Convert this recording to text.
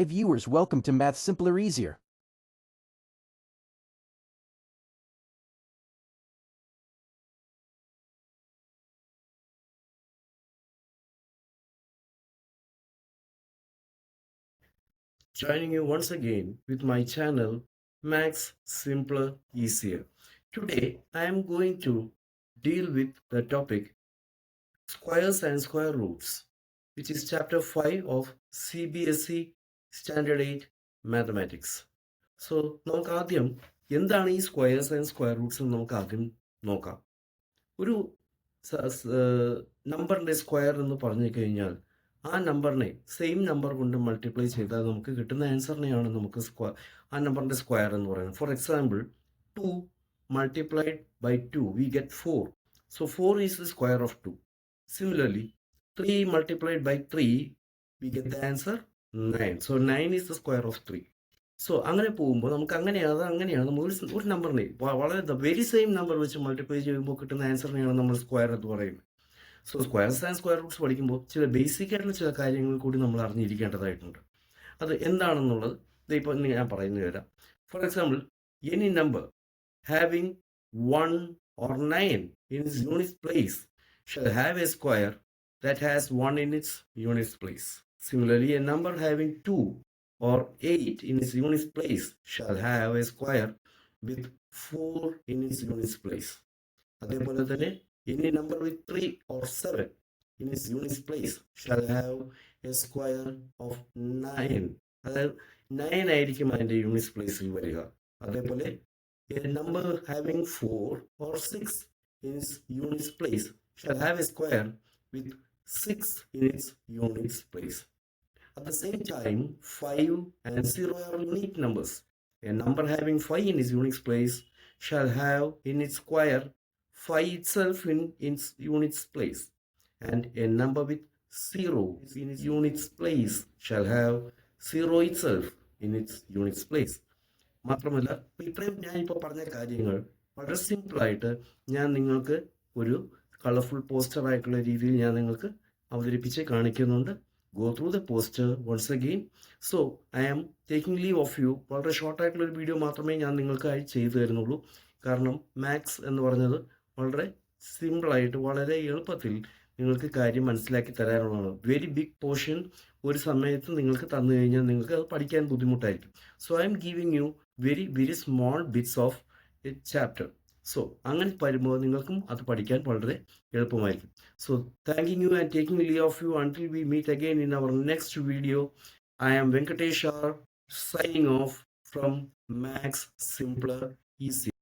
viewers, welcome to Math Simpler Easier. Joining you once again with my channel Max Simpler Easier. Today I am going to deal with the topic squares and square roots, which is chapter 5 of CBSE Standard 8 Mathematics. So നമുക്ക് ആദ്യം എന്താണ് ഈ squares and square Roots എന്ന് നമുക്ക് ആദ്യം നോക്കാം. ഒരു നമ്പറിൻ്റെ സ്ക്വയർ എന്ന് പറഞ്ഞു കഴിഞ്ഞാൽ ആ നമ്പറിനെ സെയിം നമ്പർ കൊണ്ട് മൾട്ടിപ്ലൈ ചെയ്താൽ നമുക്ക് കിട്ടുന്ന ആൻസറിനെയാണ് നമുക്ക് ആ നമ്പറിൻ്റെ സ്ക്വയർ എന്ന് പറയുന്നത്. For example 2 multiplied by 2 we get 4. So 4 is the square of 2. Similarly 3 multiplied by 3 we get the answer 9. So 9 is the square of 3. So അങ്ങനെ പോകുമ്പോൾ നമുക്ക് അങ്ങനെയാണ് നമ്മൾ ഒരു നമ്പറിനെ വളരെ വെരി സെയിം നമ്പർ വെച്ച് മൾട്ടിപ്ലൈ ചെയ്യുമ്പോൾ കിട്ടുന്ന ആൻസറിനെയാണ് നമ്മൾ സ്ക്വയർ എന്ന് പറയുന്നത്. So squares and square Roots പഠിക്കുമ്പോൾ ചില ബേസിക് ആയിട്ടുള്ള ചില കാര്യങ്ങൾ കൂടി നമ്മൾ അറിഞ്ഞിരിക്കേണ്ടതായിട്ടുണ്ട്. അത് എന്താണെന്നുള്ളത് ഇപ്പോൾ ഞാൻ പറഞ്ഞു തരാം. For example any number having 1 or 9 in its units place shall have a square that has 1 in its units place. Similarly, a number having 2 or 8 in its units place shall have a square with 4 in its units place. അതേപോലെ തന്നെ any number with 3 or 7 in its units place shall have a square of 9. അതായത് 9 ആയിരിക്കും അതിൻ്റെ units പ്ലേസിൽ വരിക. അതേപോലെ a number having 4 or 6 in its units place shall have a square with 6 in its units place. At the same time, 5 and 0 are unique numbers. A number having 5 in its units place shall have in its square 5 itself in its units place. And a number with 0 in its units place shall have 0 itself in its units place. മാത്രമല്ല ഇത്രയും ഞാനിപ്പോൾ പറഞ്ഞ കാര്യങ്ങൾ വളരെ സിമ്പിളായിട്ട് ഞാൻ നിങ്ങൾക്ക് ഒരു കളർഫുൾ പോസ്റ്റർ ആയിട്ടുള്ള രീതിയിൽ ഞാൻ നിങ്ങൾക്ക് അവതരിപ്പിച്ച് കാണിക്കുന്നുണ്ട്. Go through the poster once again. So I am taking leave of you. വളരെ ഷോർട്ടായിട്ടുള്ളൊരു വീഡിയോ മാത്രമേ ഞാൻ നിങ്ങൾക്കായി ചെയ്തു തരുന്നുള്ളൂ. കാരണം മാത്സ് എന്ന് പറഞ്ഞത് വളരെ സിമ്പിളായിട്ട് വളരെ എളുപ്പത്തിൽ നിങ്ങൾക്ക് കാര്യം മനസ്സിലാക്കി തരാനുള്ളതാണ്. വെരി ബിഗ് പോർഷൻ ഒരു സമയത്ത് നിങ്ങൾക്ക് തന്നു കഴിഞ്ഞാൽ നിങ്ങൾക്ക് അത് പഠിക്കാൻ ബുദ്ധിമുട്ടായിരിക്കും. So I am giving you very small bits of a chapter. So അങ്ങനെ വരുമ്പോൾ നിങ്ങൾക്കും അത് പഠിക്കാൻ വളരെ എളുപ്പമായിരിക്കും. So thanking you and taking leave of you until we meet again in our next video. I am Venkatesh R signing off from maths simpler easy.